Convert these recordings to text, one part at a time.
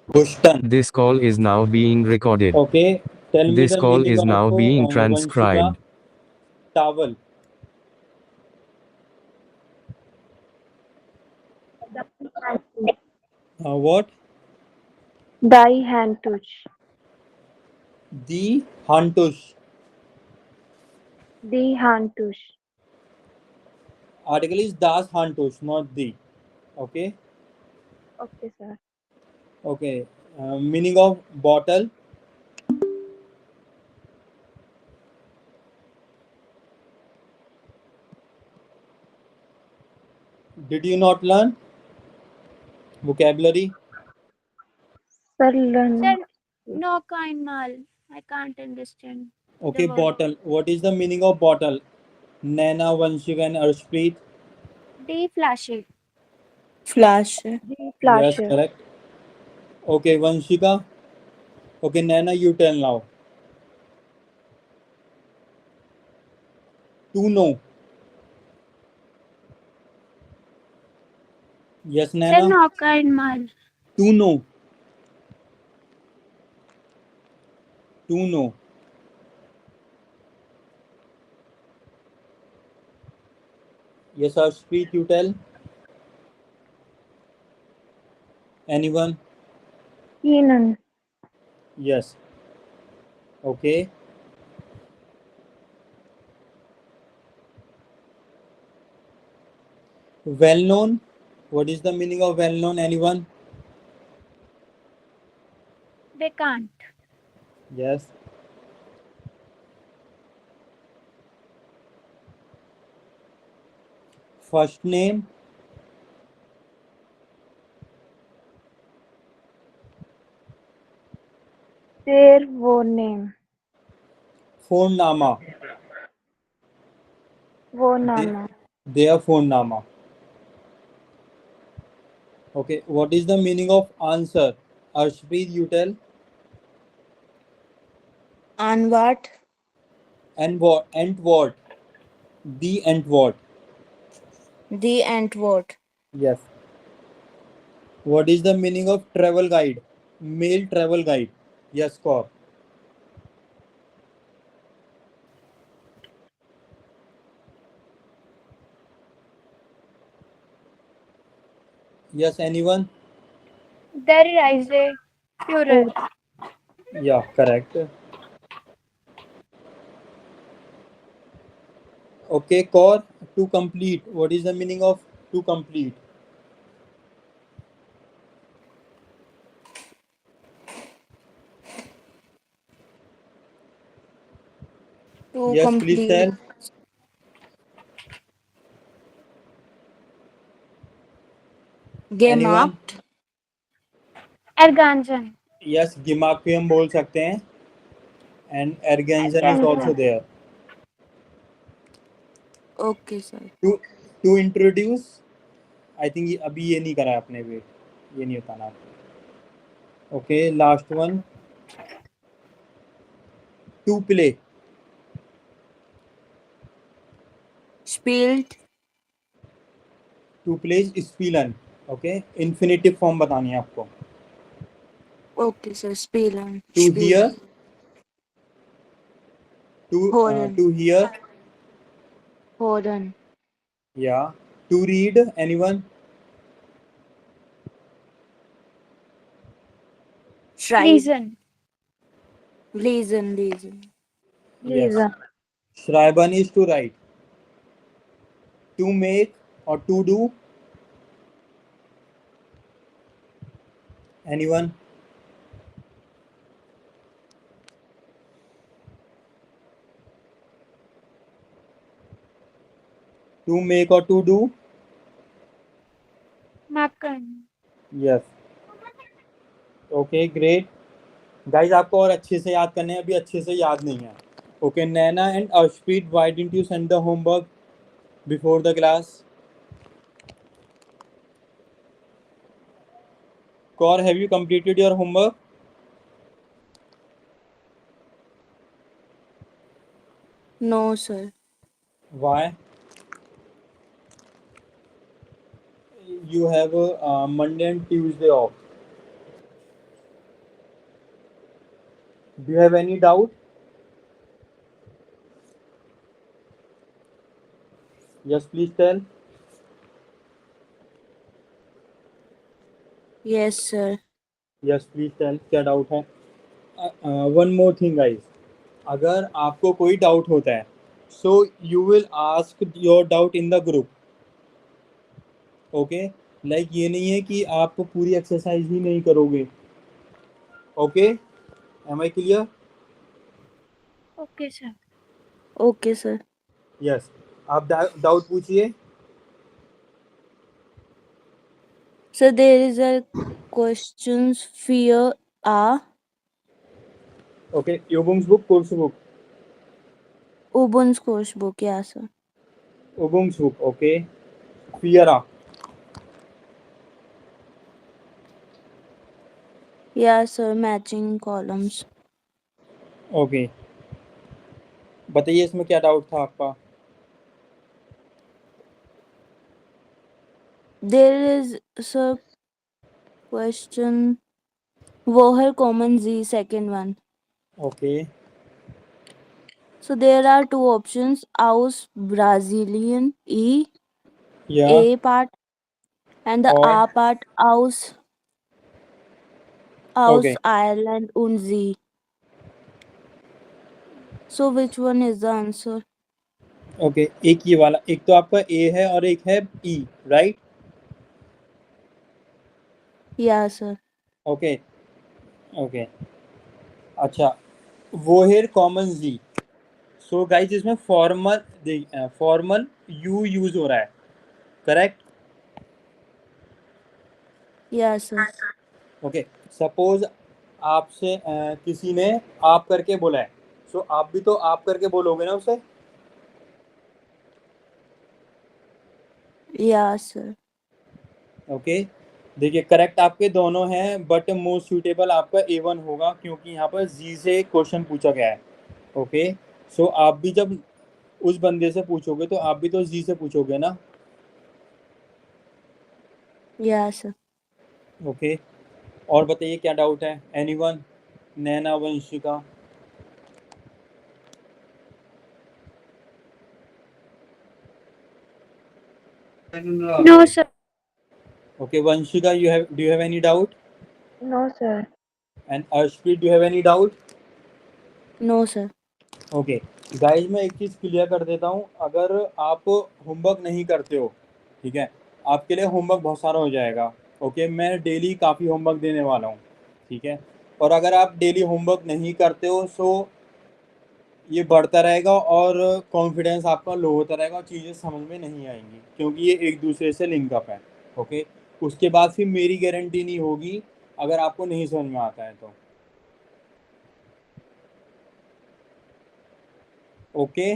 Bushton. This call is now being recorded. Okay. Tell me This the call meaning is of now being Vanshika. transcribed. Towel. What? Die Handtuch. The Hantush. Die Handtuch. Article is Das Hantush, not the. Okay. Okay, sir. Okay. Meaning of bottle. Did you not learn vocabulary? Sir, learn. Sir, no kind mal. I can't understand Okay. the word. Bottle. What is the meaning of bottle? Naina, Vanshika, and Arshpreet. Deflash. Flash. Die Yes, Flasche. correct. Okay, Vanshika. Okay, Naina, you tell now. To know. Yes, Sir, Naina. no kind mal. To know. To know. Yes, Arshpreet, you tell. Anyone? Ihnen. Yes. Okay. Well known. What is the meaning of well known? Anyone? They can't. Yes. First name. Their Vorname. Phone nama. Vorname. Their phone nama. Okay. What is the meaning of answer? Arshpreet, you tell. And what? And what? And what? The and what? The and what? Yes. What is the meaning of travel guide? Mail travel guide. Yes, Kaur. Yes, anyone? There is a plural. Yeah, correct. Okay, Kaur, to complete. What is the meaning of to complete? To Yes, please complete. tell. Anyone? Gemacht. Erganjan. Yes, गिमाक भी हम बोल सकते हैं. And erganjan is also Erganjan. there. Okay, sir. To introduce. I think अभी ये नहीं करा है आपने. वेट, ये नहीं बताना आपको. Okay, last one. To play. Spielt. To play is spielen. Okay, infinitive form बतानी है आपको. Okay, sir. Spielen. To hear. Spielen. Hören. To hear. Hören. Yeah. To read. Anyone? Schreiben. Listen. Lesen. Lesen. Yes. Lisa. Schreiben is to write. To make or to do. Anyone? To make or to do. Makan. Yes. Okay, great. Guys, आपको और अच्छे से याद करने हैं. अभी अच्छे से याद नहीं है. Okay, Naina and Arshpreet, why didn't you send the homework before the class? Kaur, have you completed your homework? No, sir. Why? You have Monday and Tuesday off. Do you have any doubt? Yes, please tell. Yes, sir. Yes, please tell. क्या doubt है? One more thing, guys. अगर आपको कोई doubt होता है, so you will ask your doubt in the group. Okay? Like ये नहीं है कि आप पूरी एक्सरसाइज ही नहीं करोगे. Okay? Am I clear? Okay, sir. Okay, sir. Yes. आप डाउट पूछिए. So there is a questions fear are Okay. Ubun's book, course book. Ubun's course book. Yeah, sir. Ubun's book. Okay. Fiera. Yeah, sir. Matching columns. Okay. बताइए इसमें क्या doubt था आपका? There is sir question. Woher common Z second one. Okay. So there are two options: Aus Brazilian E Yeah. A part and the और A part Aus Okay. Ireland und Z. So which one is the answer? Okay. एक ये वाला, एक तो आपका ए है और एक है E, right? Yeah, sir. Okay. Okay. अच्छा. वोहेर कॉमन जी. सो गाइस इसमें फॉर्मल यू यूज हो रहा है, correct? Yeah, sir. Okay. Suppose आपसे किसी ने आप करके बोला है, सो आप भी तो आप करके बोलोगे ना उसे. Yeah, sir. ओके. देखिए करेक्ट आपके दोनों हैं, बट मोस्ट सूटेबल आपका A1 होगा क्योंकि यहाँ पर जी से क्वेश्चन पूछा गया है. ओके. सो आप भी जब उस बंदे से पूछोगे तो आप भी तो जी से पूछोगे ना. Yeah, sir. ओके. और बताइए क्या डाउट है? Anyone? Naina, Vanshika? No, sir. Okay. Vanshika, do you have any doubt? No, sir. And Arshpreet, do you have any doubt? No, sir. Okay. Guys मैं एक चीज़ क्लियर कर देता हूँ. अगर आप होमवर्क नहीं करते हो, ठीक है, आपके लिए होमवर्क बहुत सारा हो जाएगा. ओके. मैं डेली काफ़ी होमवर्क देने वाला हूँ, ठीक है. और अगर आप डेली होमवर्क नहीं करते हो सो ये बढ़ता रहेगा और कॉन्फिडेंस आपका लो होता रहेगा और चीज़ें समझ में नहीं आएंगी क्योंकि ये एक दूसरे से लिंकअप है. ओके. उसके बाद फिर मेरी गारंटी नहीं होगी अगर आपको नहीं समझ में आता है तो. ओके.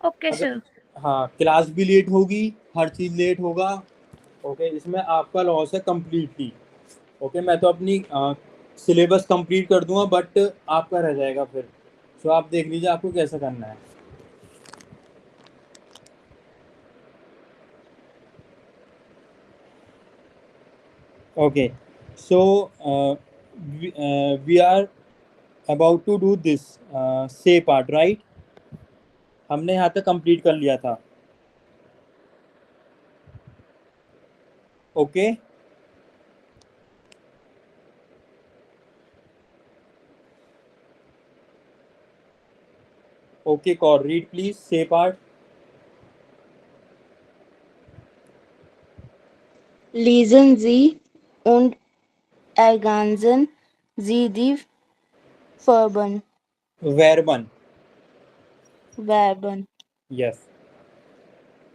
Okay, अगर sir. हाँ, क्लास भी लेट होगी, हर चीज़ लेट होगा. ओके. इसमें आपका लॉस है कम्प्लीटली. ओके. मैं तो अपनी सिलेबस कंप्लीट कर दूंगा बट आपका रह जाएगा फिर. सो आप देख लीजिए आपको कैसा करना है. Okay. So we are about to do this C part, right? हमने यहाँ तक कंप्लीट कर लिया था. Okay. Okay. Kaur read please C part. Lesen Sie und ergänzen Sie die Verben. Verben. Verben. Yes.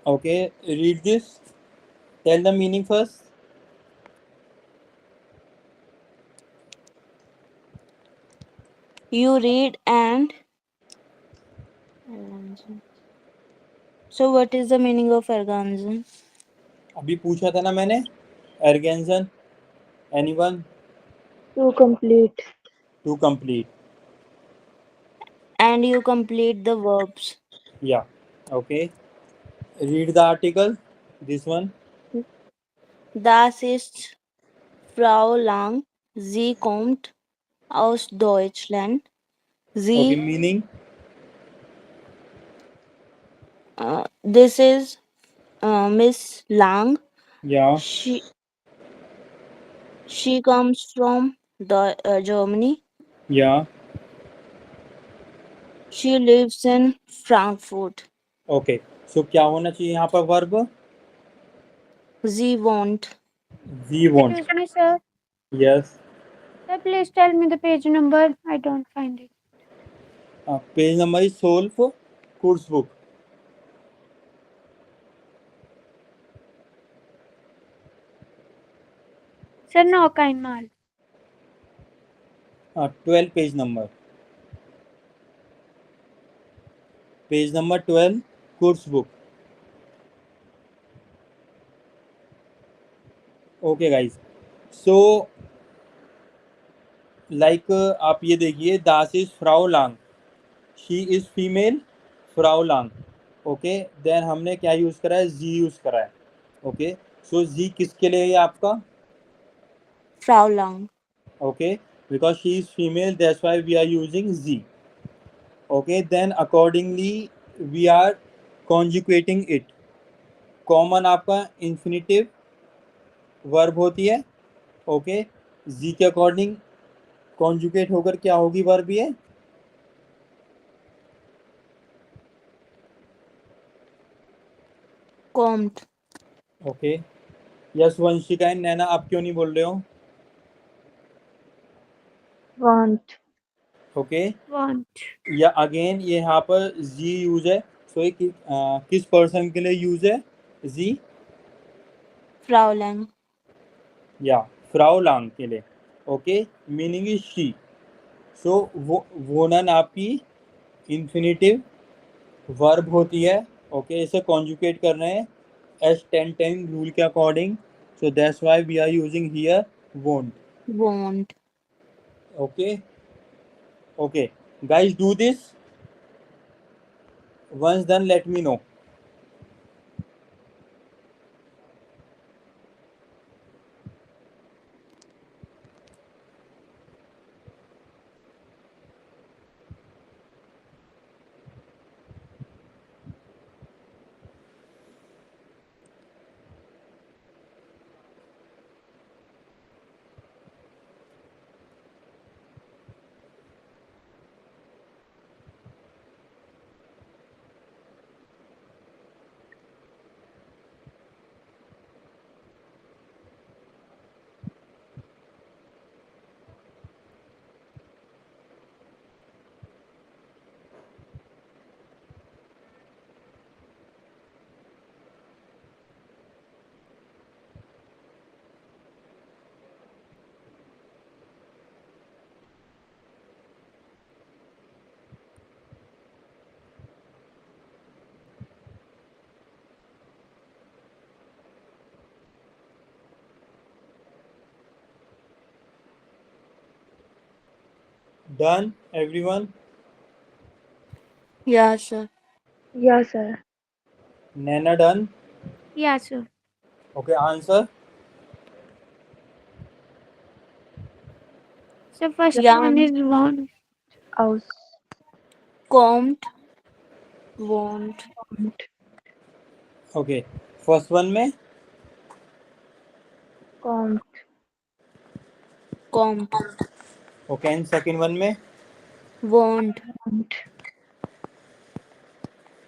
Okay. Read this. Tell the meaning first. You read and so what is the meaning of ergänzen? अभी पूछा था ना मैंने. Ergänzen. Anyone? To complete. To complete. And you complete the verbs. Yeah. Okay. Read the article. This one. Das ist Frau Lang Sie kommt aus Deutschland. Okay, Sie, meaning? this is Miss Lang. Yeah. She comes from Germany. Yeah. She lives in Frankfurt. Okay. So क्या होना चाहिए यहाँ पर verb? Sie wohnt. We want. Excuse me, sir. Yes. Sir, please tell me the page number. I don't find it. Page number is Solve course book. Sir, no kind mal. 12 page number. Page number 12 course book. Okay guys. So like आप ये देखिए, Das is Frau Lang. She is female, Frau Lang. Okay, then हमने क्या use करा है? जी use करा है. Okay, सो जी किसके लिए है आपका? Frau Lang. Okay, because she is female, that's why we are using जी. Okay, then accordingly we are conjugating it. कॉमन आपका इंफिनिटिव वर्ब होती है. ओके, जी के अकॉर्डिंग कॉन्जुगेट होकर क्या होगी वर्ब ये? Kommt. Okay, yes Vanshika and Naina, आप क्यों नहीं बोल रहे हो? Want. Okay, Want. या अगेन ये यहाँ पर जी यूज है. सो ये किस पर्सन के लिए यूज है जी? Frau Lang. या फ्राउ लांग के लिए. Okay, meaning is she. So वोनन आपकी इंफिनिटिव वर्ब होती है. ओके, इसे कॉन्जुगेट कर रहे हैं एस 10-10 रूल के according. So that's why we are using here वोंट. Won't. Okay. Okay guys, do this. Once done, let me know. Done, everyone? Yeah, sir. Yeah, sir. Nana, done? Yeah, sir. Okay, answer. So first Yeah. one is want. Aus. Kommt. Won't. Want. Okay, first one में Kommt. Kommt. okay, and second one में. Won't. Want.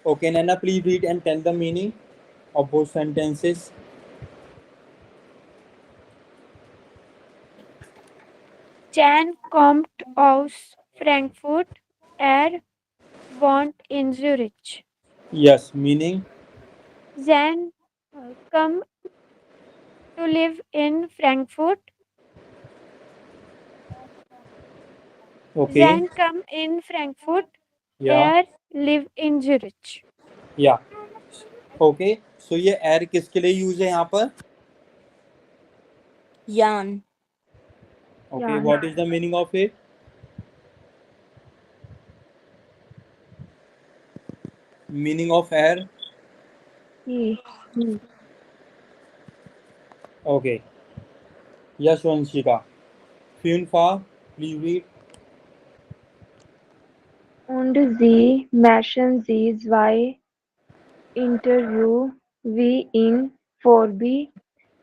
Okay, Nana, please read and tell the meaning of both sentences. Jan kommt aus Frankfurt. Er wohnt in Zurich. Yes, meaning. Jan come to live in Frankfurt. Okay. Jan come in Frankfurt. Yeah. Er live in Zurich. Yeah. Okay, so ये एर किसके लिए use है यहाँ पर? Jan. Okay, Yeah. what is the meaning of it? Meaning of air? He. Okay. Yes, Vanshika. Fa, please read. Und sie möchten sie zwei Interview wie in Vorbi,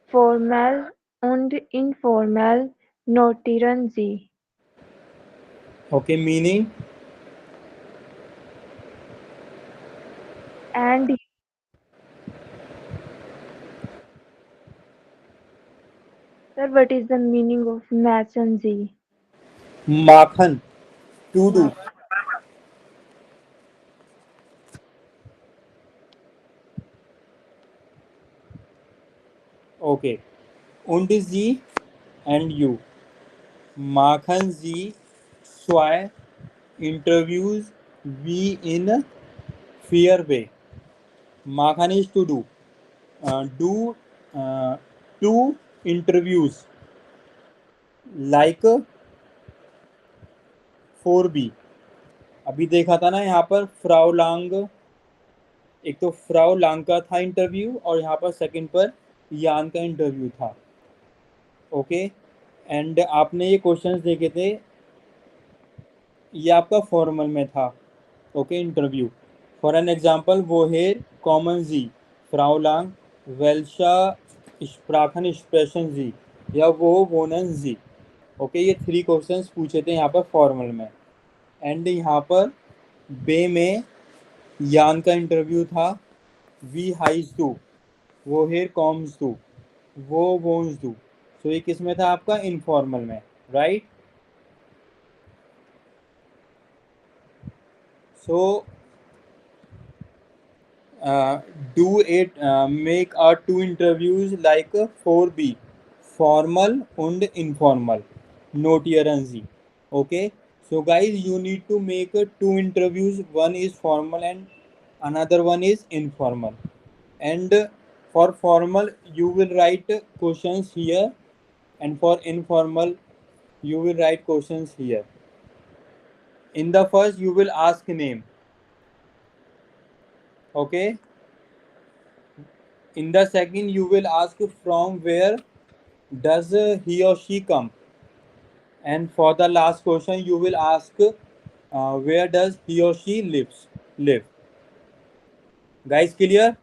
formal und informal notieren sie. Okay, meaning. And sir, what is the meaning of möchten sie? Makhan, to do. Okay. Und sie and you. Makhan sie zwei interviews we in fair way. Makhan is to do. Do two interviews like 4B. अभी देखा था ना यहाँ पर Frau लांग, एक तो Frau लांग का था इंटरव्यू और यहाँ पर सेकंड पर यान का इंटरव्यू था. ओके एंड आपने ये क्वेश्चंस देखे थे, ये आपका फॉर्मल में था. Okay interview. For an example वोहेर कॉमन जी, फ्राउ लांग वेल्शा स्प्राखन स्प्रेशन जी या वो वोनन जी. ओके ये 3 क्वेश्चंस पूछे थे यहाँ पर फॉर्मल में. एंड यहाँ पर बे में यान का इंटरव्यू था. वी हाइज टू, वो हेयर कॉम्स टू, वो वोन्स टू. सो ये किस में था आपका? इनफॉर्मल में, right? So do it make 2 interviews like 4B, formal and informal, notieren sie. Okay, so guys you need to make 2 interviews, one is formal and another one is informal. And for formal you will write questions here, and for informal you will write questions here. In the first you will ask name. Okay, in the second you will ask from where does he or she come, and for the last question you will ask where does he or she live. Guys, clear?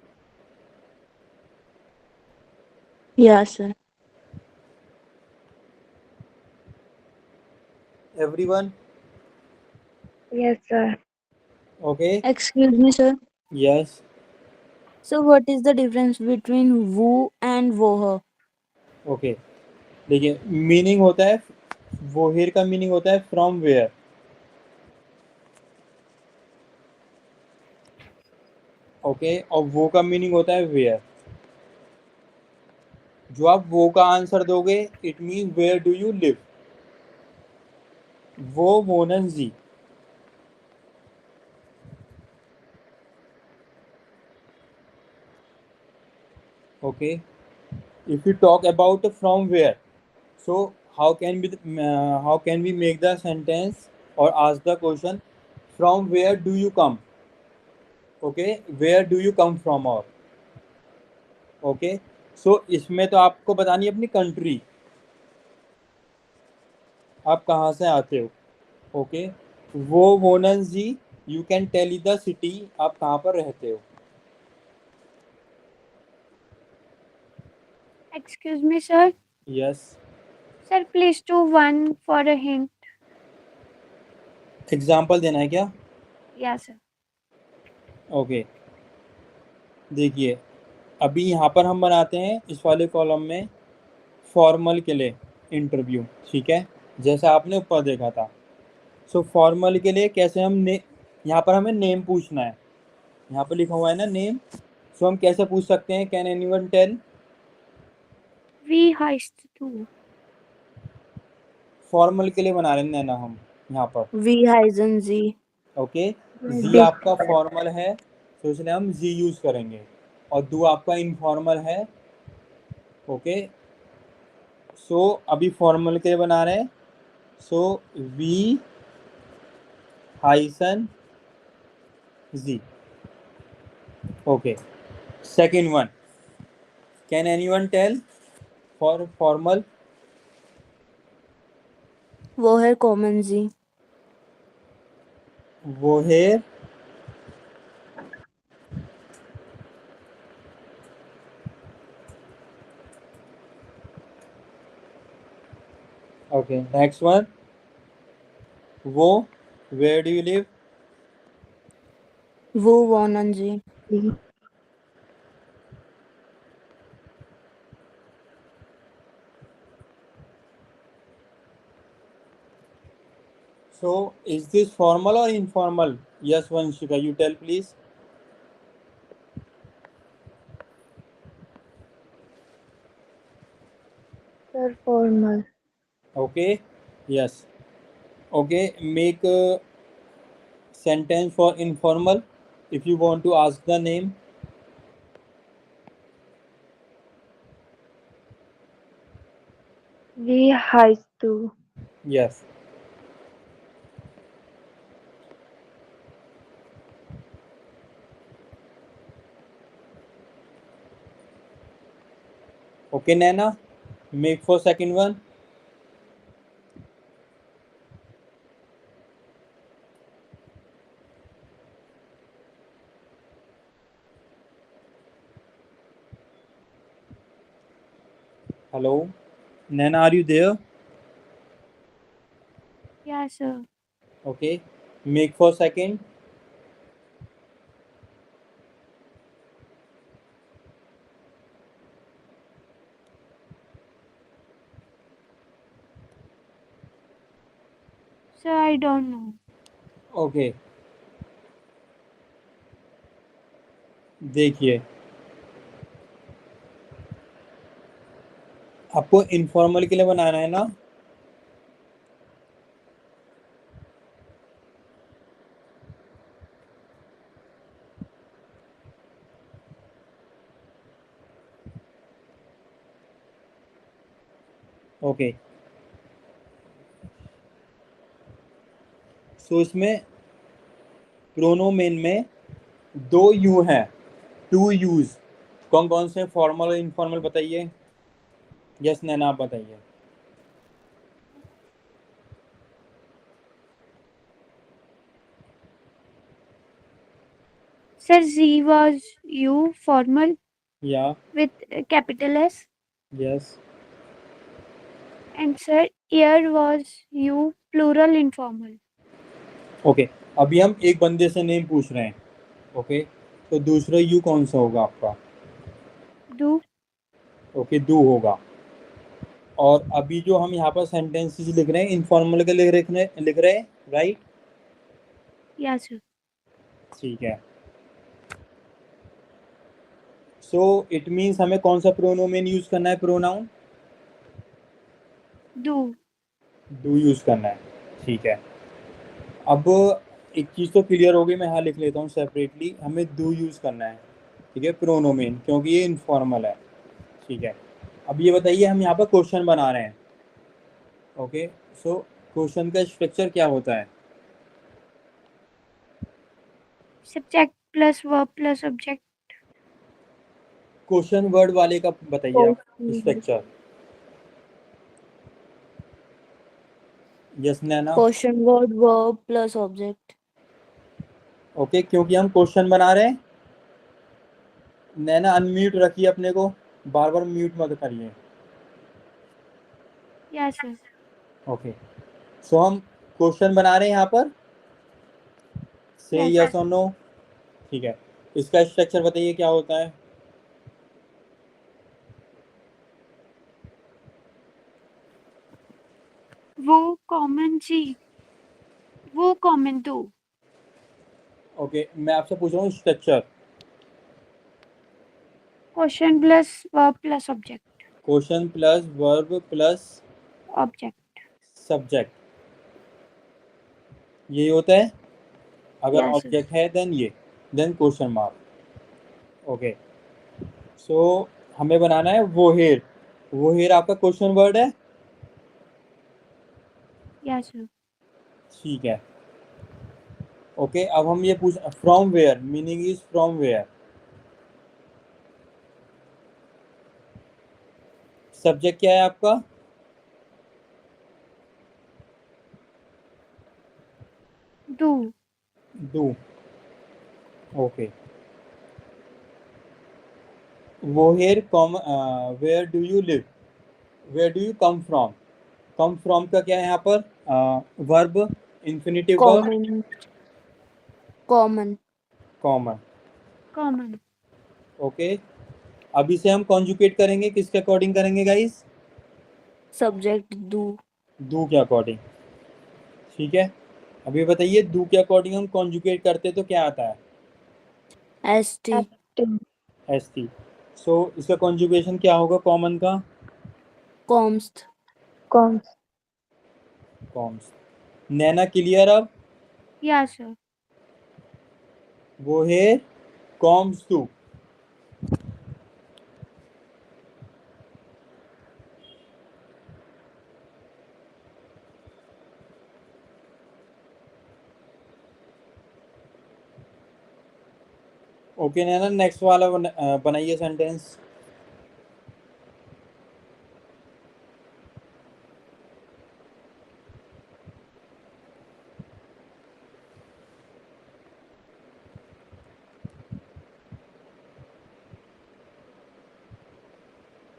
Yeah, sir. Everyone? Yes, sir. Okay. Excuse me, sir. Yes. So, what is the difference between woo and woher? Okay, देखिए meaning होता है, वोहेर का meaning होता है from where. Okay, और वो का meaning होता है वेयर. जो आप वो का आंसर दोगे it mean where do you live. वो वोनन जी. Okay, if you talk about from where, so how can we make the sentence or ask the question from where do you come? Okay, where do you come from? और okay, so इसमें तो आपको बतानी है अपनी country, आप कहाँ से आते हो. ओके, वो वोनन जी you can tell the city, आप कहाँ पर रहते हो. Excuse me, sir. Yes. Sir, please do one for a hint. Example देना है क्या? Yeah, sir. ओके, देखिए अभी यहाँ पर हम बनाते हैं इस वाले कॉलम में फॉर्मल के लिए इंटरव्यू. ठीक है, जैसा आपने ऊपर देखा था. सो फॉर्मल के लिए कैसे हम यहाँ पर हमें नेम पूछना है. यहाँ पर लिखा हुआ है ना नेम. सो हम कैसे पूछ सकते हैं? Can anyone tell? We heist too. Formal के लिए बना रहे हैं ना हम यहाँ पर. V hyphen Z. ओके, जी This- आपका फॉर्मल है तो इसलिए हम जी यूज करेंगे, और दो आपका इनफॉर्मल है. ओके, सो अभी फॉर्मल के लिए बना रहे हैं. सो वी हाइसन जी. Okay, second one, can anyone tell for formal? woher common जी. woher okay, next one, wo, where do you live? वो wonen जी. So is this formal or informal? Yes, Vanshika, you tell please. Sir, formal. Okay, yes. Okay, make a sentence for informal if you want to ask the name. We heißt du. Yes. Okay, Nana, make for second one. Hello, Nana, are you there? Yeah, sir. Okay, make for second. Sir, I don't know. Okay, देखिए आपको informal के लिए बनाना है ना. Okay, सो इसमें प्रोनोमेन में दो you हैं, टू यूज. कौन कौन से फॉर्मल और इनफॉर्मल बताइए. यस नैना, आप बताइए. Sir, Z was you formal या with capital S, yes. and sir, ear was you plural informal. Okay, अभी हम एक बंदे से नेम पूछ रहे हैं. ओके, तो दूसरा यू कौन सा होगा आपका. Do. ओके, डू होगा. और अभी जो हम यहाँ पर सेंटेंसेस लिख रहे हैं इनफॉर्मल के लिख रहे हैं, राइट. Yeah, sir. ठीक है. सो इट मीन्स हमें कौन सा प्रोनोमेन यूज करना है. Pronoun Do. डू यूज करना है. ठीक है. अब एक चीज़ तो क्लियर हो गई, मैं यहाँ लिख लेता हूँ सेपरेटली. हमें डू यूज करना है, ठीक है, प्रोनोमेन, क्योंकि ये इनफॉर्मल है. ठीक है. अब ये बताइए, हम यहाँ पर क्वेश्चन बना रहे हैं. ओके, सो क्वेश्चन का स्ट्रक्चर क्या होता है. Subject plus verb plus object. Question word वाले का बताइए आप स्ट्रक्चर. यस नैना. Question word verb plus object. Okay, क्योंकि हम क्वेश्चन बना रहे हैं. नैना अनम्यूट रखिए अपने को, बार बार म्यूट मत करिए. Yeah, sir. ओके, सो हम क्वेश्चन बना रहे हैं यहाँ पर. से Yes. यस और नो. ठीक है. इसका स्ट्रक्चर बताइए क्या होता है. वो common G. वो common do. ओके, मैं आपसे पूछ रहा हूँ structure. Question plus verb plus object. Question plus verb plus Object. Subject, यही होता है. अगर Yes, sir. ऑब्जेक्ट है देन क्वेश्चन मार्क. ओके, सो हमें बनाना है वो हेर. वो हेर आपका क्वेश्चन वर्ड है. Yeah, sir. ठीक है. ओके, अब हम ये पूछ, from where, meaning is from where. Subject क्या है आपका. Do. Do. Okay. Where where do you live? Where do you come from? Come from का क्या है यहाँ पर? Verb, infinitive verb, Common. Common. common. Common. Okay. अब इसे हम conjugate करेंगे, किसके अकॉर्डिंग करेंगे गाइस? Subject do. Do के अकॉर्डिंग. ठीक है. अभी बताइए do के अकॉर्डिंग हम conjugate करते तो क्या आता है? ST. st. So इसका conjugation क्या होगा common का? Comst. Comes. Comes. नैना क्लियर अब? Yeah, sir. वो है comes to. Okay Naina, next वाला बनाइए sentence.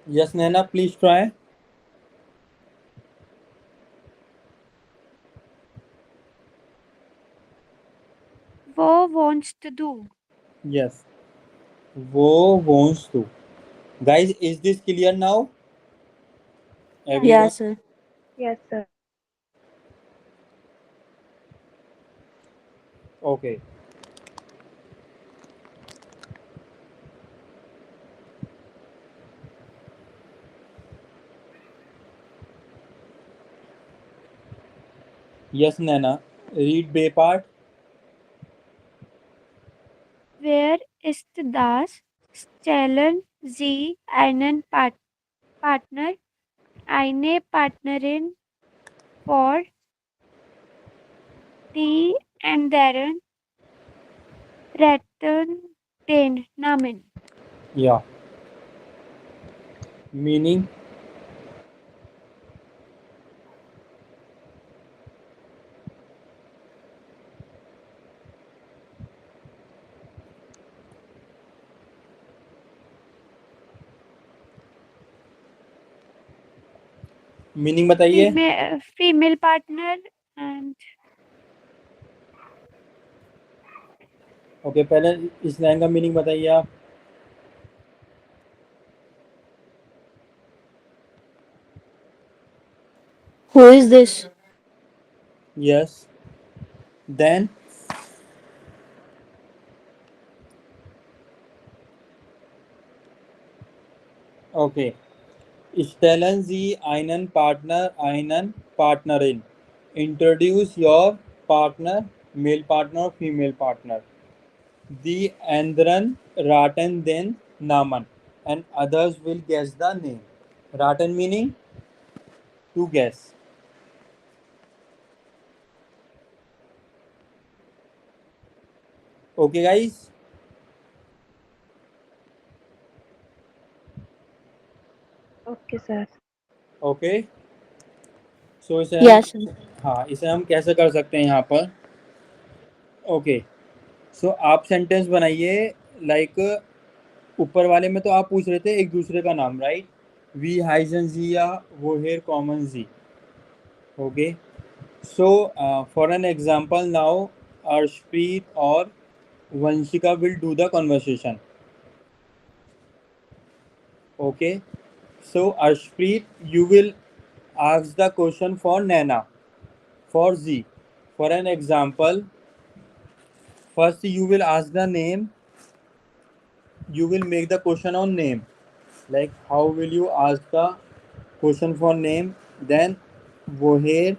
Yes Naina, please try. वो wants to do. यस, वो wants to. Guys, is this clear now? Everyone? Yeah, sir. Yes, sir. Okay. Yes, Nana. Read B part. Wer ist das? Stellen Sie einen Partner, eine Partnerin vor die anderen retten den Namen. Yeah. Meaning. Meaning बताइए. Female partner and okay, पहले इस line का meaning बताइए आप. Who is this? Yes. Then. Okay. Stellen Sie einen Partnerin. Introduce your partner, male partner, female partner. Die anderen raten den Namen, and others will guess the name. Raten meaning to guess. Okay, guys. Okay, sir. Okay. So इसे Yes, sir. हाँ, इसे हम कैसे कर सकते हैं यहाँ पर. ओके. सो आप सेंटेंस बनाइए. लाइक ऊपर वाले में तो आप पूछ रहे थे एक दूसरे का नाम, राइट? वी हाइजन जी या वो हेयर कॉमन जी. Okay. So for an example now Arshpreet और Vanshika will do the conversation. Okay. So Arshpreet, you will ask the question for Naina. For Z. For an example, first you will ask the name. You will make the question on name. Like how will you ask the question for name? Then wo hair.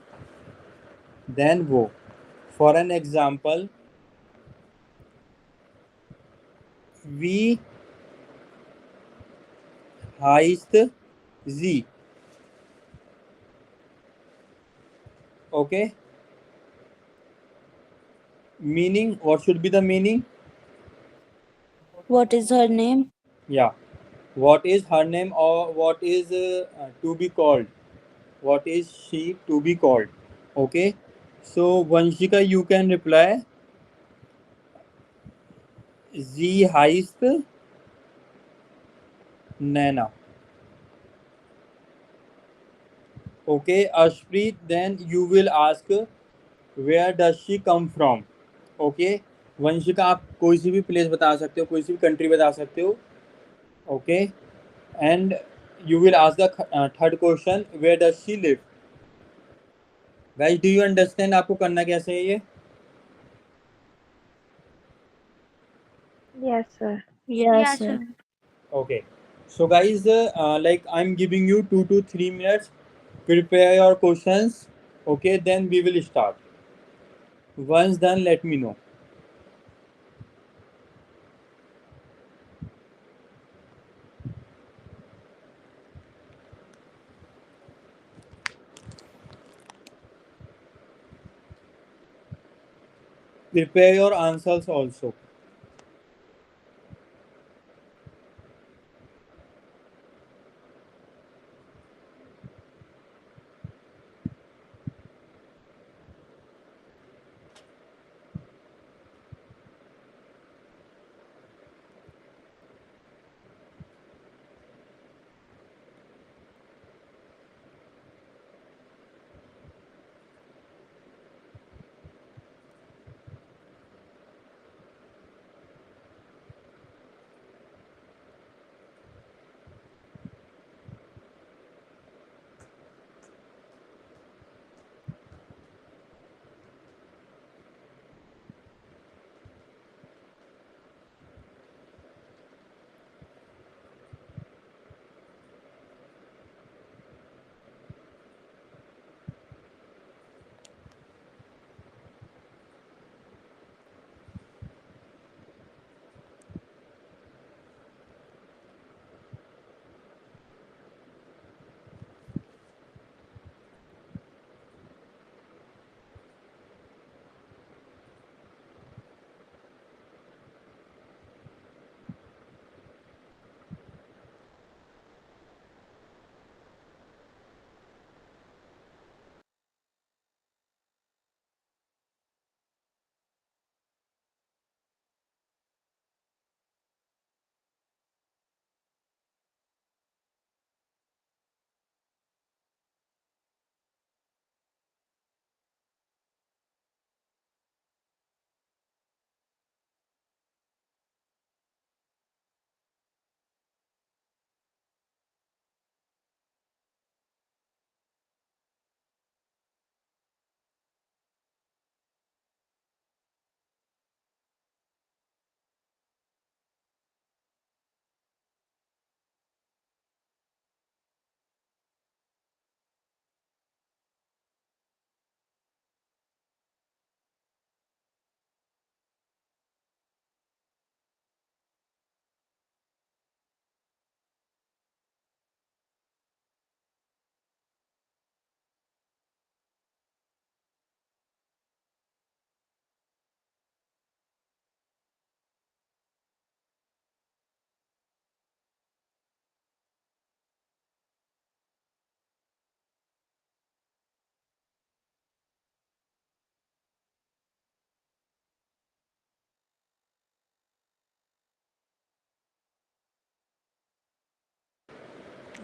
Then wo. For an example, we heißt Z. Okay. Meaning, what should be the meaning? What is her name? Yeah. What is her name, or what is to be called? What is she to be called? Okay. So Vanshika, you can reply. Sie heißt Naina. Okay, Ashpreet, then you will ask where does she come from. Okay, Vanshika आप कोई सी भी place बता सकते हो, कोई सी भी country बता सकते हो. Okay, and you will ask the third question, where does she live. Guys, do you understand आपको करना कैसे है ये? Yes, sir. Yes, Yeah, sir. sure. Okay, so guys, like I'm giving you 2 to 3 minutes. Prepare your questions. Okay, then we will start. Once done, let me know. Prepare your answers also.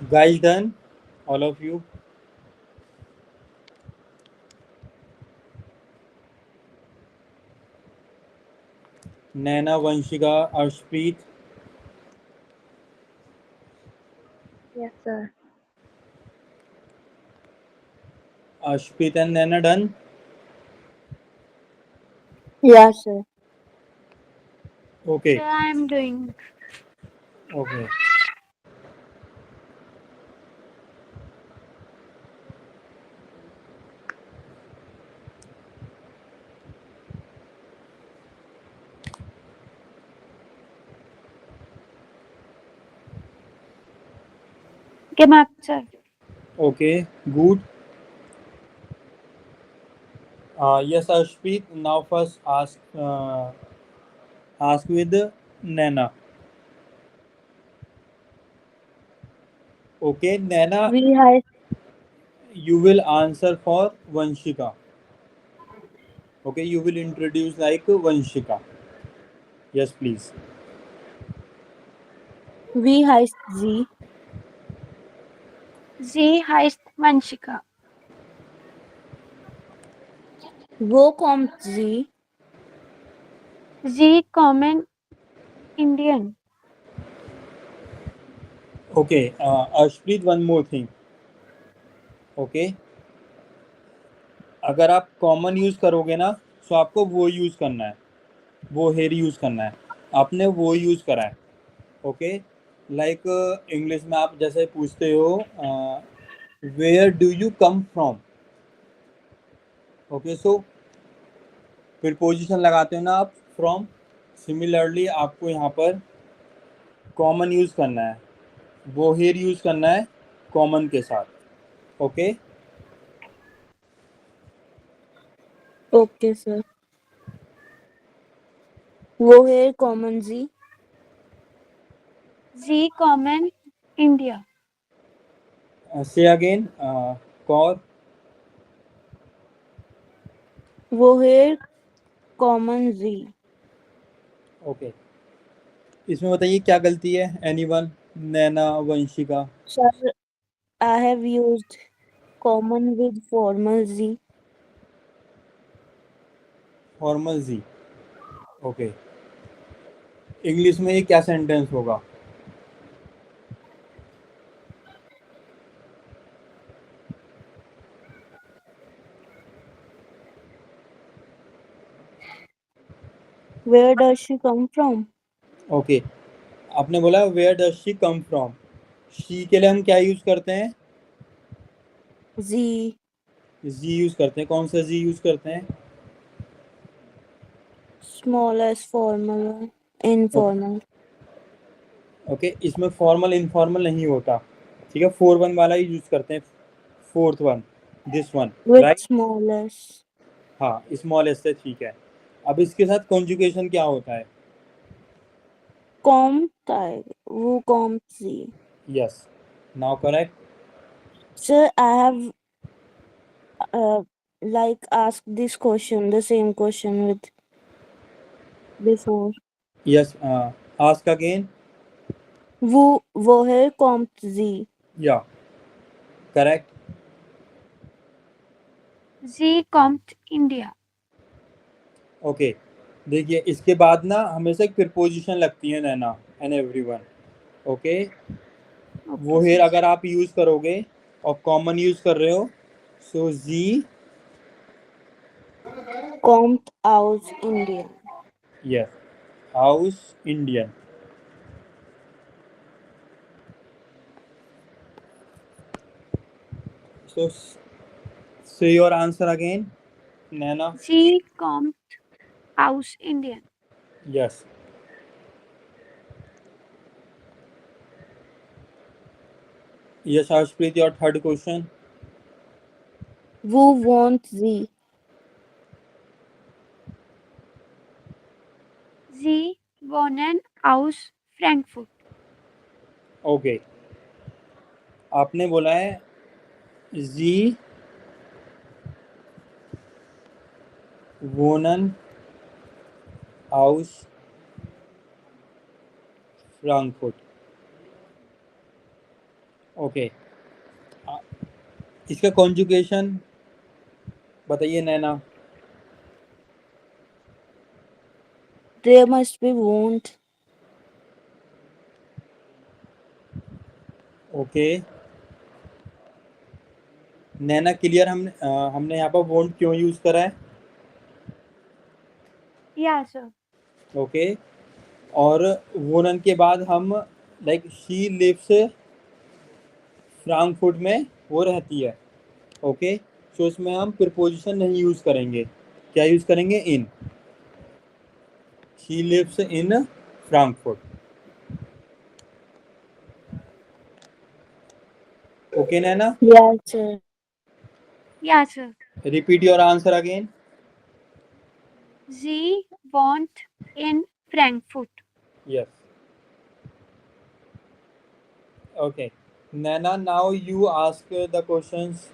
Guys, done? All of you? Naina, Vanshika, Ashpreet. Yes, sir. Ashpreet and Naina done? Yes, sir. Okay. Sir, I am doing. Okay. Okay, mark, sir. Okay. Good. Yes, Ashpreet. Now first ask with Naina. Okay, Naina, We high you will answer for Vanshika. Okay, you will introduce like Vanshika. Yes, please. V heißt sie. Sie heißt Vanshika. Wo kommt sie? Sie kommen Indian. Okay, Arshpreet, one more thing. Okay, अगर आप common use करोगे ना तो आपको वो use करना है, वो हेयर यूज करना है, आपने वो यूज करा है. ओके, लाइक इंग्लिश में आप जैसे पूछते हो where do you come from. Okay, so preposition लगाते हो ना आप फ्रॉम. सिमिलरली आपको यहाँ पर कॉमन यूज करना है, वो हेयर यूज करना है कॉमन के साथ. Okay, Okay, sir. Woher kommen sie? Sie kommen India. Say again Kaur. Woher kommen sie? Okay, इसमें बताइए क्या गलती है. Anyone, Naina, Vanshika. Sir, I have used common with formal sie. Formal जी. ओके, इंग्लिश में ये क्या सेंटेंस होगा. Where does she come from? Okay, आपने बोला where does she come from. She के लिए हम क्या यूज करते हैं. Sie. जी यूज करते हैं. कौन सा जी यूज करते हैं. Small as formal, informal. Okay, इसमें फॉर्मल इनफॉर्मल नहीं होता. ठीक है, 4-1 वाला ही यूज करते हैं. Fourth one, this one, With right. small s. हाँ, स्मॉल एस से. ठीक है, अब इसके साथ कॉन्जुगेशन क्या होता है. Kommt wo kommt sie? Yes, now correct. Sir, I have like asked this question, the same question with before. Yes, ask again. Woher kommt sie? या, correct. Sie kommt India. Okay, देखिए इसके बाद ना हमेशा एक प्रीपोजिशन लगती है नैना and everyone. Okay, वो हेयर अगर आप यूज करोगे और कॉमन यूज कर रहे हो सो जी. Kommt aus Indien. यस, हाउस इंडियन. So say your answer again, Naina. Sie kommt aus Indien. Yes. Yes, Harshpreet, your third question. Wo wohnt sie? Sie wohnen aus Frankfurt. Okay, आपने बोला है जी वोनन हाउस फ्रैंकफर्ट. ओके, इसका conjugation बताइए नैना. There must be wohnt. Okay, Naina clear. हमने यहाँ पर won't क्यों use करा है. Yeah, sir. ओके, और वोनन के बाद हम लाइक शी लिव्स फ्रैंकफर्ट में, वो रहती है. ओके, सो इसमें हम प्रीपोजिशन नहीं यूज करेंगे. क्या यूज करेंगे. In. She lives in Frankfurt. Okay Naina, Yeah, sir. Yeah, sir. Repeat your answer again. Sie wohnt in Frankfurt. Yes. Okay. Nana, now you ask the questions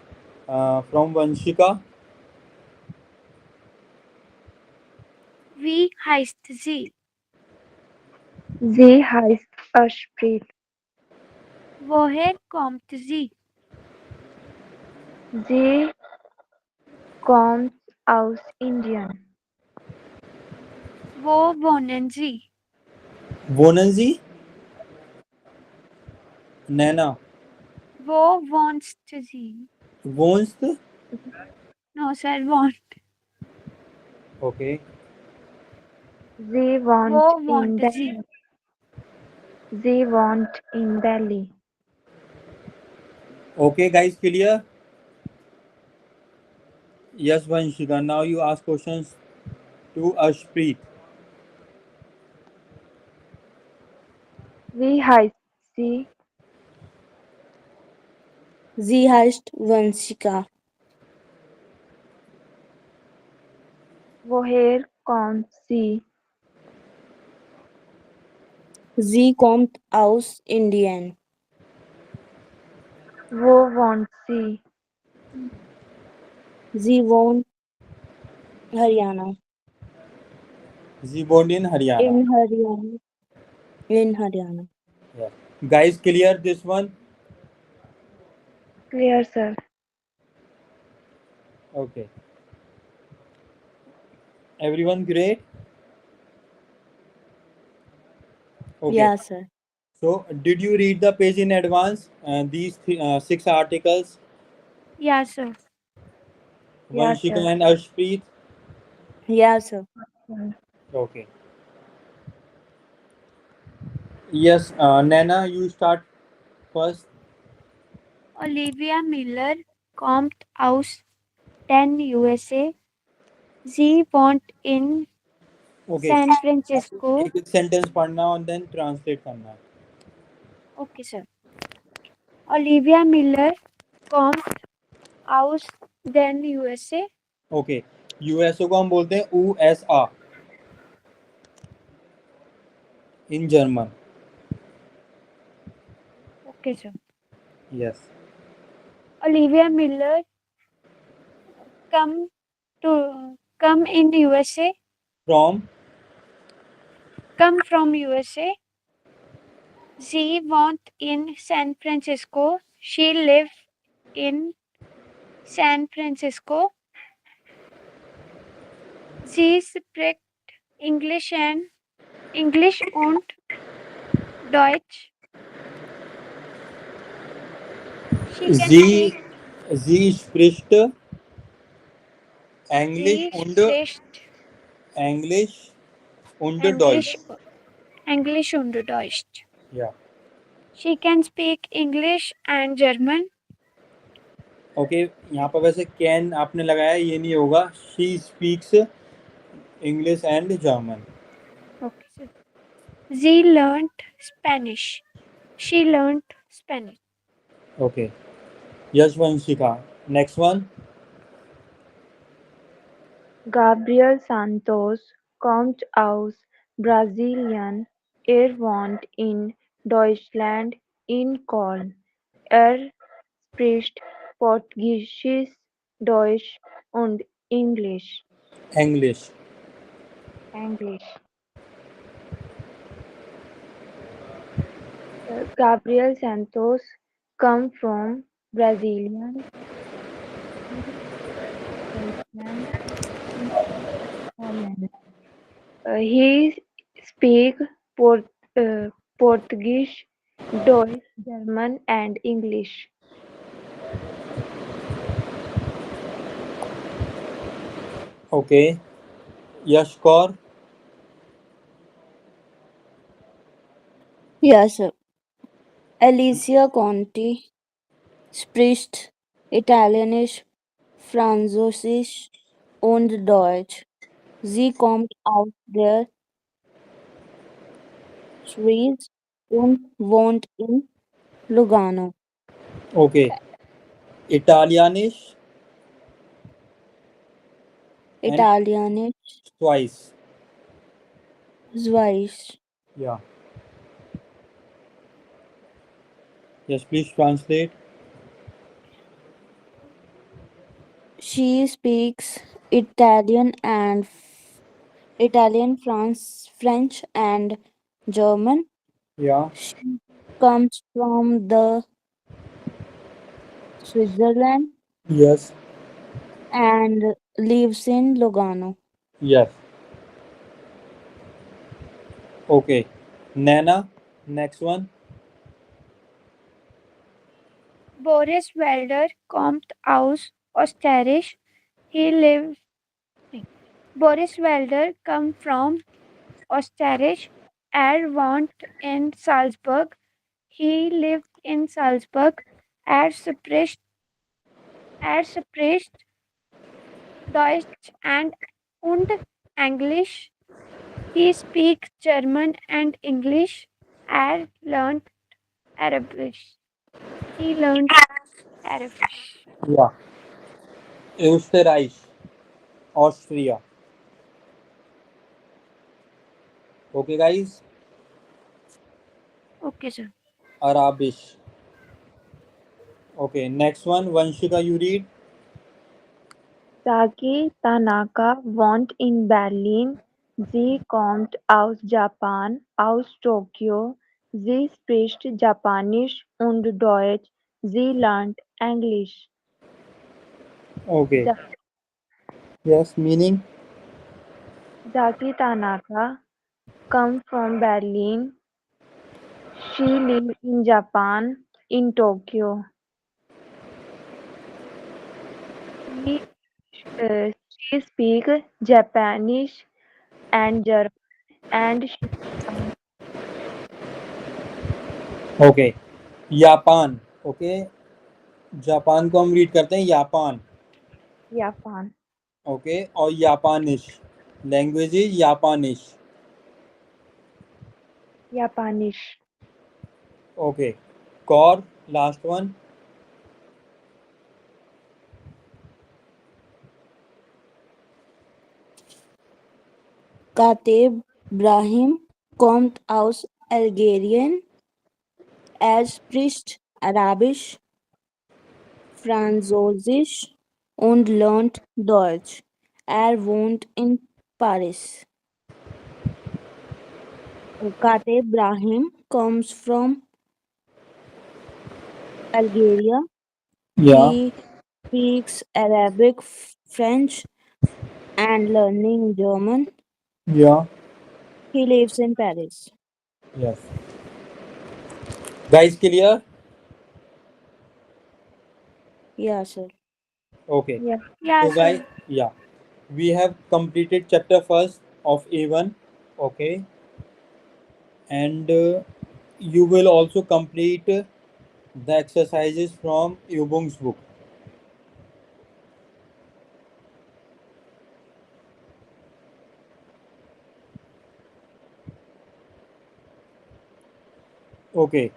from Vanshika. Wie heißt sie? Sie heißt Ashpreet. Woher kommt sie? Sie kommt aus Indien. Wo wohnen sie? wohnen Sie? Nana, Wo wohnst sie? wohnst? No, sir, wohnt. Okay. Sie wohnt Wo in wohnt Delhi. sie? Sie wohnt in Delhi. Okay, guys, clear? Yes, Vanshika. Now you ask questions to Ashpreet. Wie heißt sie? Sie heißt Vanshika. Woher kommt sie? Sie kommt aus Indien. Wo wohnt sie? Sie wohnt Haryana. Sie wohnt in Haryana. In Haryana. In Haryana. Yeah. Guys, clear this one? Clear, sir. Okay. Everyone great? Okay. Yeah, sir. So, did you read the page in advance? These 6 articles, Yeah, sir. Yeah, Vanshika sir. and Ashpreet? Yeah, sir. Okay. Yes, Nana, you start first. Olivia Miller kommt aus den USA. Sie wohnt in Okay. San Francisco. एक sentence पढ़ना और then translate करना है. Okay, sir. Olivia Miller kommt aus den USA. Okay. USO को हम बोलते हैं USA in German. Okay, sir. Yes. Olivia Miller come in USA. From Come from USA. She wohnt in San Francisco. She live in San Francisco. Sie spricht English und Deutsch. She can Sie, speak. sie spricht Englisch Sie und spricht Englisch und English, Deutsch. English und Deutsch. Yeah. She can speak English and German. Okay यहाँ पर वैसे can आपने लगाया ये नहीं होगा. She speaks English and German. Okay, sir. She learnt Spanish. She learnt Spanish. Okay. Yash Vanshika. Next one. Gabriel Santos kommt aus Brasilien. Wohnt in Deutschland in Köln. Spricht Portugiesisch, Deutsch und Englisch. English. Gabriel Santos come from Brazilian Deutschland in Holland. He speak Portuguese, Deutsch, German and English. Okay. Yash Kaur. Yeah, sir. Alicia Conti spricht Italienisch, Französisch und Deutsch. Sie kommt aus der Schweiz und wohnt in Lugano. Okay. इटालियनिश Italienisch, twice. Schweiz. या. Yes please translate. She speaks Italian and Italian, French, and German. Yeah. She comes from the Switzerland Yes. and lives in Lugano. Yes. Okay. Nana, next one. Boris Welder kommt aus Österreich. He lives. Boris Welder come from Österreich. Er wohnt in Salzburg. He lived in Salzburg. Er spricht Deutsch und English. He speaks German and English. Er learned Arabic. He learned Arabic. Yeah. Österreich, Austria. Okay, guys. Okay, sir. Arabisch. Okay, next one. Vanshika, you read. Saki Tanaka wohnt in Berlin. Sie kommt aus Japan, aus Tokio. Sie spricht Japanisch und Deutsch. Sie lernt Englisch. Okay. Za- Yes, meaning. Zaki Tanaka come from Berlin. She lives in Japan, in Tokyo. She, she speaks Japanese and German, and she learns okay Japan okay Japan को हम read करते हैं Japan Japan. Okay और जापानिश language is जापानिश Japanese. Okay कॉर last one Kateb Brahim kommt aus Algerien. Er spricht Arabisch, Französisch und lernt Deutsch. Er wohnt in Paris. Kateb Brahim comes from Algeria. या He speaks Arabic, French, and learning German. या He lives in Paris. Yes guys clear Yeah, sir. Okay Yeah. Yeah, so sir. guys yeah we have completed chapter first of A1 okay and you will also complete the exercises from Yubung's book. Okay.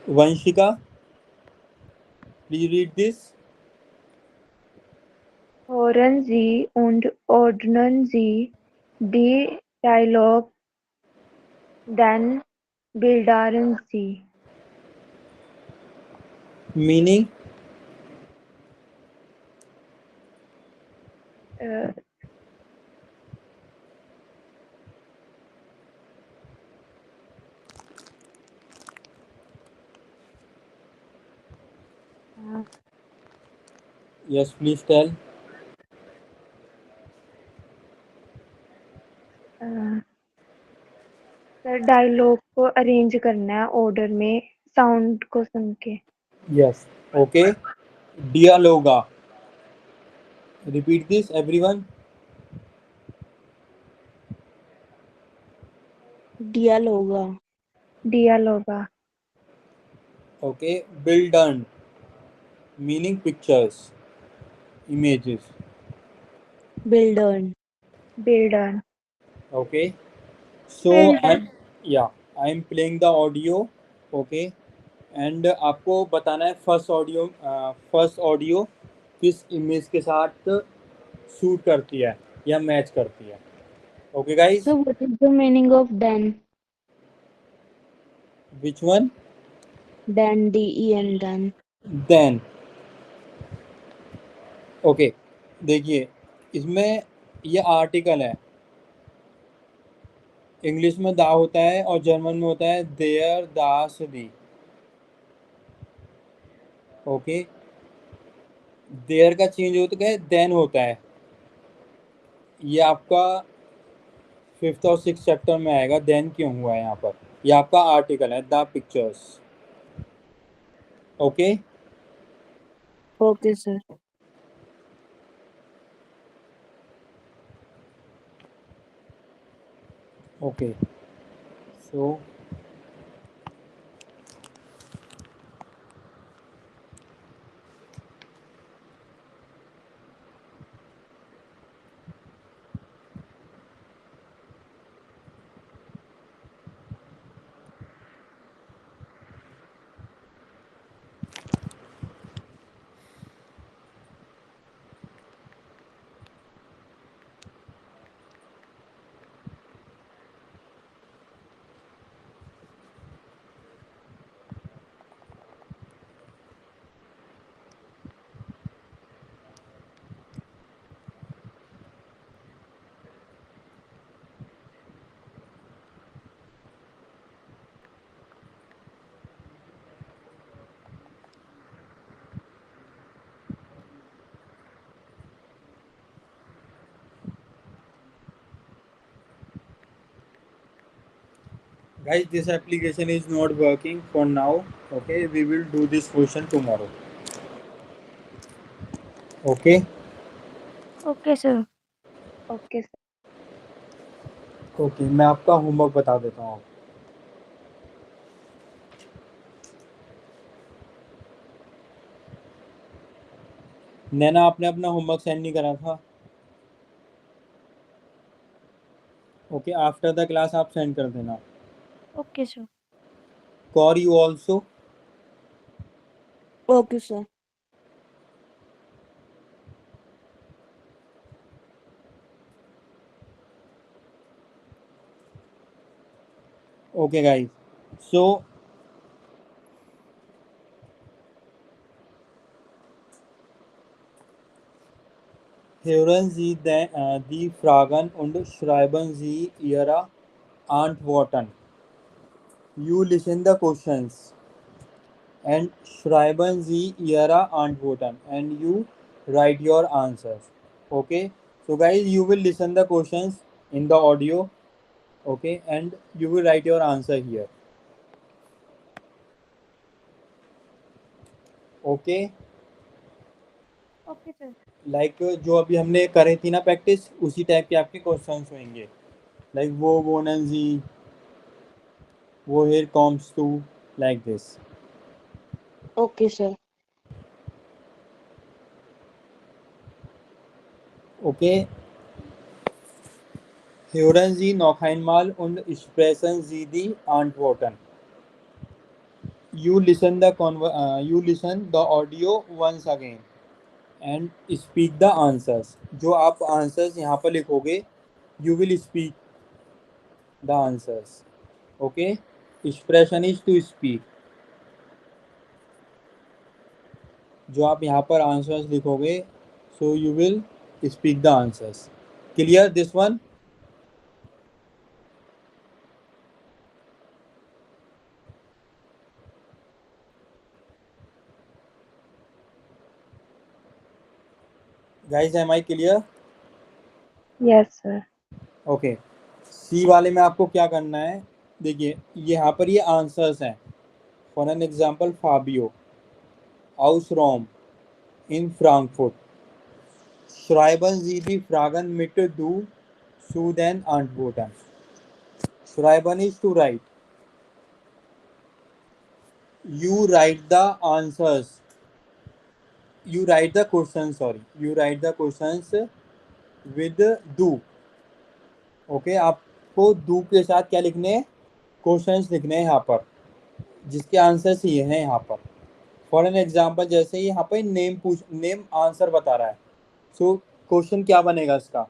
Vanshika, please read this. Hören Sie und ordnen Sie die Dialog, dann bilden Sie. Meaning, Äh, yes, please tell. Sir dialogue को arrange करना है order में sound को सुन के Yes. Okay. Dialoga. Repeat this, everyone. Dialoga. डियालोगा Okay. Bilden. Meaning pictures, images. Bildern. बिल्डन Okay. So Builder. I'm playing the audio. Okay. And आपको बताना है first audio किस इमेज के साथ सूट करती है या मैच करती है. Okay, guys. So, what is the meaning of then? Which one? Then, D-E-N, then. Then. Okay. देखिए इसमें ये आर्टिकल है, इंग्लिश में दा होता है और जर्मन में होता है देयर दास दी। ओके, देयर का चेंज होता है देन होता है। ये आपका 5th और 6th चैप्टर में आएगा, देन क्यों हुआ है यहाँ पर। ये आपका आर्टिकल है the pictures. Okay, Okay, sir. Okay. So guys, this application is not working for now. Okay, we will do this question tomorrow. Okay. Okay, sir. Okay, sir. Okay, मैं आपका होमवर्क बता देता हूँ। नैना, आपने अपना होमवर्क सेंड नहीं करा था। ओके, आफ्टर द क्लास आप सेंड कर देना। Okay, sir. Kaur you also. Okay, sir. Okay, guys. So, hören Sie die Fragen und schreiben Sie Ihre Antworten. You listen the questions and schreiben Sie Ihre Antworten and you write your answers. Okay. So, guys, you will listen the questions in the audio. Okay, and you will write your answer here. Okay. Okay, sir. Like जो अभी हमने करे थी ना practice, उसी type के आपके questions होंगे। लाइक वो wonen sie, woher kommst du, like this. Okay, sir. Okay. Hören Sie noch einmal und sprechen Sie die Antworten. You listen the audio once again and speak the answers. जो आप answers यहाँ पर लिखोगे, you will speak the answers. Okay. Expression is to speak. जो आप यहाँ पर answers लिखोगे, so you will speak the answers. Clear this one? Guys, am I clear? Yes, sir. Okay. C वाले में आपको क्या करना है, देखिए यहाँ पर ये आंसर्स हैं। For an example, Fabio aus Rom in Frankfurt. Schreiben Sie die Fragen mit du zu den Antworten. Schreiben is to write. You write the answers. You write the questions, sorry. You write the questions with do. Okay, आपको do के साथ क्या लिखने हैं, questions लिखने हैं यहाँ पर, जिसके आंसर्स ये हैं यहाँ पर। फॉर एन एग्जांपल, जैसे यहाँ पर नेम आंसर बता रहा है, सो क्वेश्चन क्या बनेगा इसका,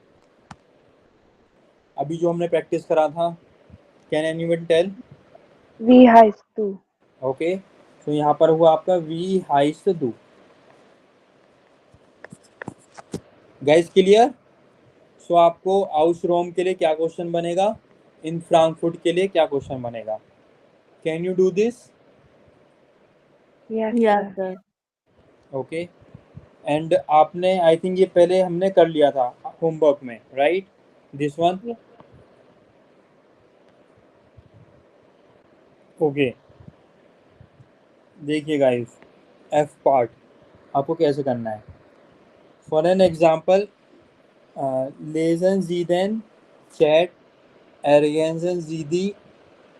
अभी जो हमने प्रैक्टिस करा था, can anyone tell? Wie heißt du? Okay, so यहाँ पर हुआ आपका वी हाइस्ट डू। Guys clear? सो आपको आउस रोम के लिए क्या क्वेश्चन बनेगा, इन फ्रैंकफर्ट के लिए क्या क्वेश्चन बनेगा? Can you do this? Yes, Yeah, sir. sir. Okay, and आपने आई थिंक ये पहले हमने कर लिया था होमवर्क में, right? This one. Yes. Okay, देखिए गाइस, एफ पार्ट आपको कैसे करना है। फॉर एन एग्जांपल, लेसन जी देन चैट एरिगेंसन जी दी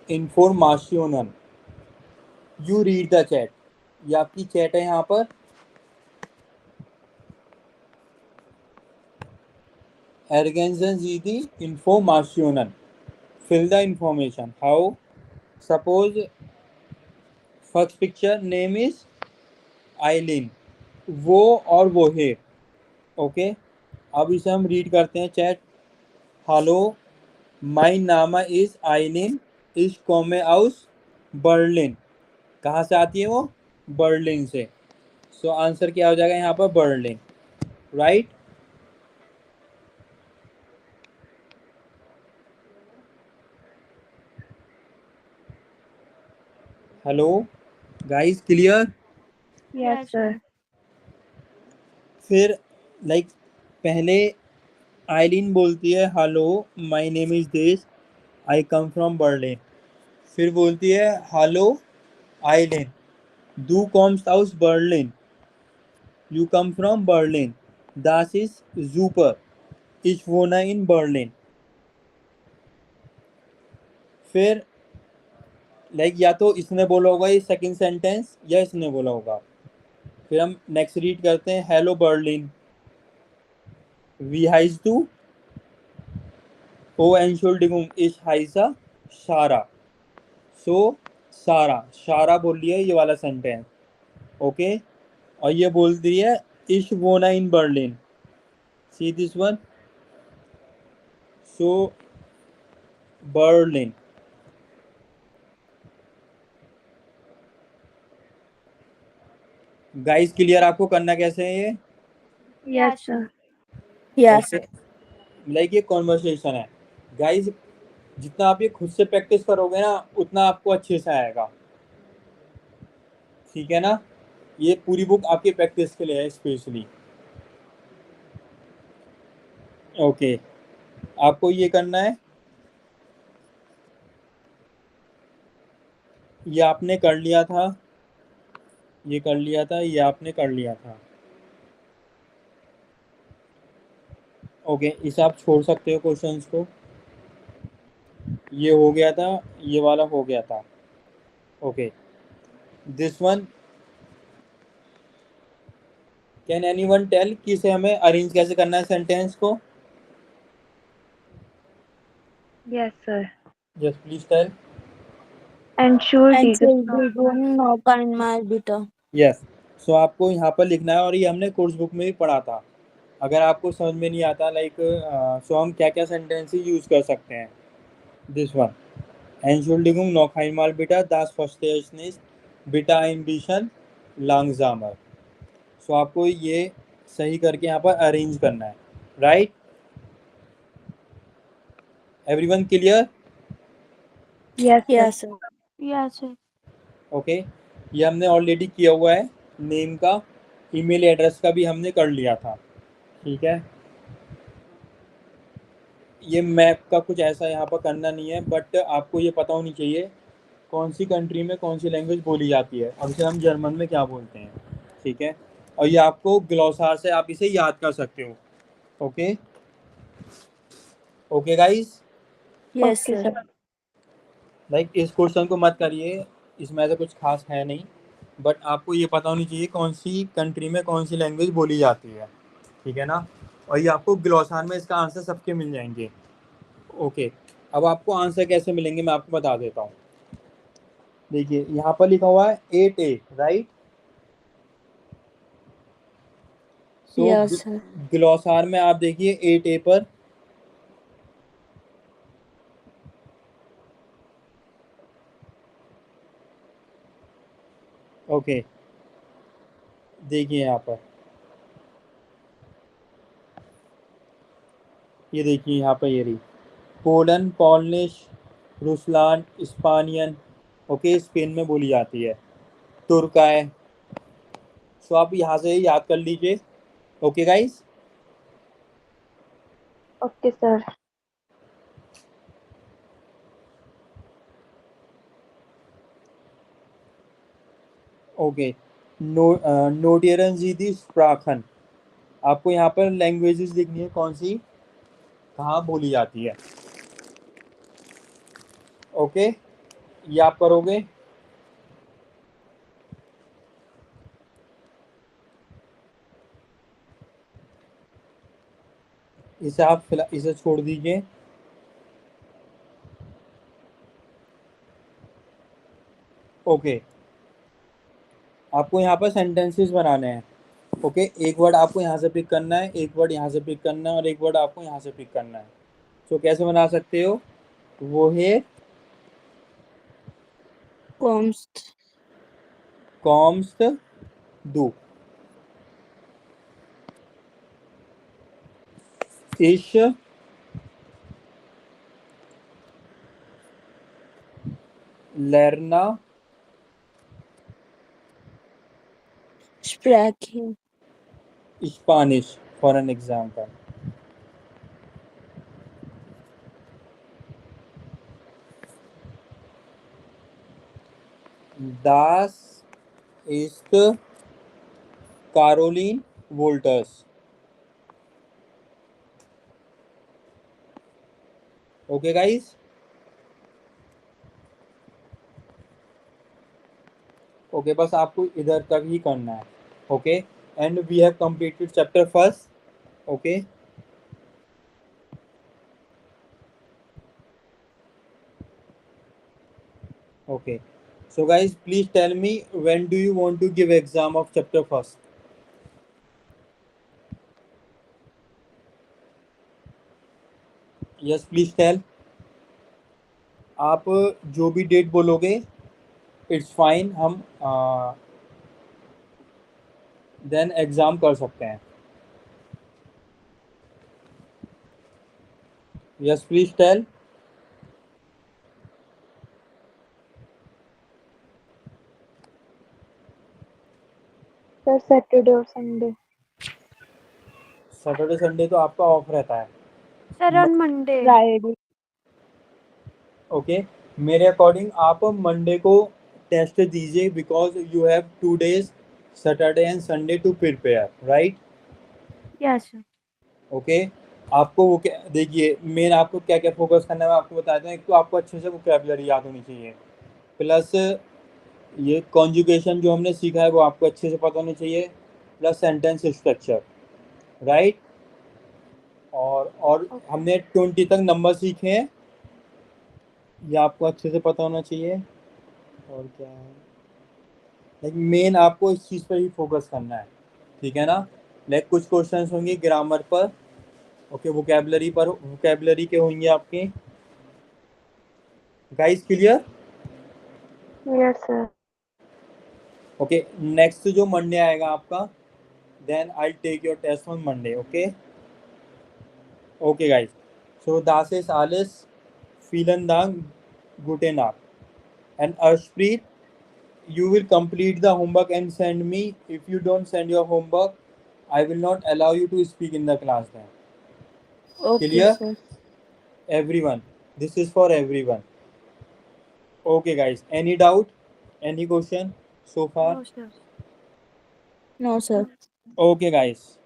इंफॉर्मेशन, यू रीड द चैट। ये आपकी चैट है यहाँ पर। एरिगेंसन जी दी इंफॉर्मेशन, fill the information. How? Suppose first picture name is आइलिन, वो और वो है। ओके, अब इसे हम रीड करते हैं चैट। हेलो, माई नामा इज आइलिन, इज कॉमे आउस बर्लिन। कहाँ से आती है वो? बर्लिन से। सो आंसर क्या हो जाएगा यहाँ पर? Berlin, right? Hello guys, clear? Yes, Yes, sir. sir. फिर लाइक पहले आइलिन बोलती है hello my name is this, I come from Berlin. फिर बोलती है hello आइलिन, du kommst aus Berlin, you come from Berlin, das ist super, ich wohne in Berlin। फिर like या तो इसने बोला होगा ये सेकंड सेंटेंस, या इसने बोला होगा। फिर हम नेक्स्ट रीड करते हैं, हेलो बर्लिन, वी हाइज टू ओ एंशुल्डिगुम इस हाइसा सारा। सो सारा, सारा बोल रही है ये वाला सेंटेंस, ओके। और ये बोल रही है इश वोना इन Berlin, see this one. So Berlin. Guys clear आपको करना कैसे है ये? Yes, Yes, sir. sir. Yeah, okay, sir. Like ये कॉन्वर्सेशन है गाइस, जितना आप ये खुद से प्रैक्टिस करोगे ना उतना आपको अच्छे से आएगा, ठीक है ना? ये पूरी बुक आपकी प्रैक्टिस के लिए है स्पेशली। ओके, आपको ये करना है, ये आपने कर लिया था, ये कर लिया था, ये आपने कर लिया था। ओके, इसे आप छोड़ सकते हो क्वेश्चंस को। ये हो गया था, ये वाला हो गया था। Okay, this one, can anyone tell कि इसे हमें अरेंज कैसे करना है सेंटेंस को? Yes, sir. Just please tell. Ensure And details should be doing no kind mal bitter. Yes, so आपको यहाँ पर लिखना है, और ये हमने कोर्स बुक में भी पढ़ा था। अगर आपको समझ में नहीं आता लाइक सो हम क्या क्या सेंटेंसेस यूज़ कर सकते हैं। This one, Entschuldigung noch einmal bitte, das verstehe ich nicht, bitte ein bisschen langsamer। सो आपको ये सही करके यहाँ पर अरेंज करना है, right? Everyone clear? Yes, sir. Yeah, sir. Yes, sir. Okay, ये हमने ऑलरेडी किया हुआ है, नेम का, ईमेल एड्रेस का भी हमने कर लिया था, ठीक है। ये मैप का कुछ ऐसा यहाँ पर करना नहीं है, बट आपको ये पता होनी चाहिए कौन सी कंट्री में कौन सी लैंग्वेज बोली जाती है। अब इसे हम जर्मन में क्या बोलते हैं, ठीक है। और ये आपको ग्लॉसार से आप इसे याद कर सकते हो। Okay, okay guys, Yes, Okay, sir. sir. Like इस क्वेश्चन को मत करिए, इसमें ऐसा कुछ खास है नहीं, बट आपको ये पता होनी चाहिए कौन सी कंट्री में कौन सी लैंग्वेज बोली जाती है, ठीक है ना। और ये आपको ग्लॉसार में इसका आंसर सबके मिल जाएंगे। ओके, अब आपको आंसर कैसे मिलेंगे मैं आपको बता देता हूँ। देखिए यहाँ पर लिखा हुआ है 8A, राइट? सो Yeah, sir. ग्लॉसार में आप देखिए 8A पर ओके, देखिए यहाँ पर ये देखिए यहाँ पे ये रही पोलन, पॉलिश, रुसलान, स्पानियन, ओके, स्पेन में बोली जाती है। तुर्काय, सो आप यहाँ से याद कर लीजिए। Okay guys, Okay, sir. Okay. नोटियरन जी दी स्प्राखन, आपको यहाँ पर लैंग्वेजेस लिखनी है, कौन सी कहाँ बोली जाती है। ओके, ये आप करोगे। इसे आप फिलहाल इसे छोड़ दीजिए। ओके, आपको यहाँ पर सेंटेंसेस बनाने हैं। ओके, एक वर्ड आपको यहाँ से पिक करना है, एक वर्ड यहाँ से पिक करना है और एक वर्ड आपको यहाँ से पिक करना है। तो कैसे बना सकते हो? वो है Kommst कॉम्स्ट दू, इश लर्ना sprechen. स्पानिश, for an example. Das ist Caroline Wolters. Okay guys, okay, बस आपको इधर तक ही करना है। Okay, and we have completed chapter first. Okay, okay, so guys, please tell me, when do you want to give exam of chapter first? Yes, please tell. आप जो भी डेट बोलोगे इट्स फाइन, हम देन एग्जाम कर सकते हैं। Yes, please tell. Sir, Saturday or Sunday? Saturday Sunday तो आपका ऑफ रहता है। Sir, on Monday. Friday. Okay, मेरे अकॉर्डिंग आप मंडे को टेस्ट दीजिए, because you have 2 days Saturday and Sunday to prepare, right? Yes, sir. Okay, आपको वो क्या देखिए, मेन आपको क्या क्या फोकस करना है मैं आपको बताता हूँ। एक तो आपको अच्छे से वोकैबुलरी याद होनी चाहिए, प्लस ये कॉन्जुगेशन जो हमने सीखा है वो आपको अच्छे से पता होना चाहिए, प्लस सेंटेंस स्ट्रक्चर, राइट? और हमने 20 तक नंबर सीखे हैं, ये आपको अच्छे से पता होना चाहिए। और क्या है, लाइक मेन आपको इस चीज़ पर ही फोकस करना है, ठीक है ना? लाइक कुछ क्वेश्चंस होंगे ग्रामर पर, ओके, वोकैबुलरी पर, वोकैबुलरी के होंगे आपके। Guys clear? Yes, sir. Okay, next जो मंडे आएगा आपका, then I take your test on Monday. Okay, okay guys, so das ist alles, vielen Dank, gute Nacht, and Arshpreet, you will complete the homework and send me. If you don't send your homework, I will not allow you to speak in the class then. Okay, Clear? sir. Everyone, this is for everyone. Okay guys, any doubt, any question so far? No, sir. No, sir. Okay guys,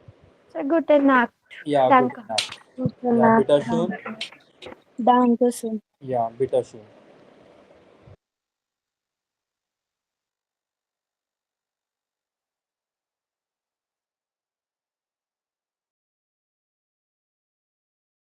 Sir, good night. yeah, Danke. good night. Good Yeah, night. bitte schön. Danke, sir. Yeah, bitte schön.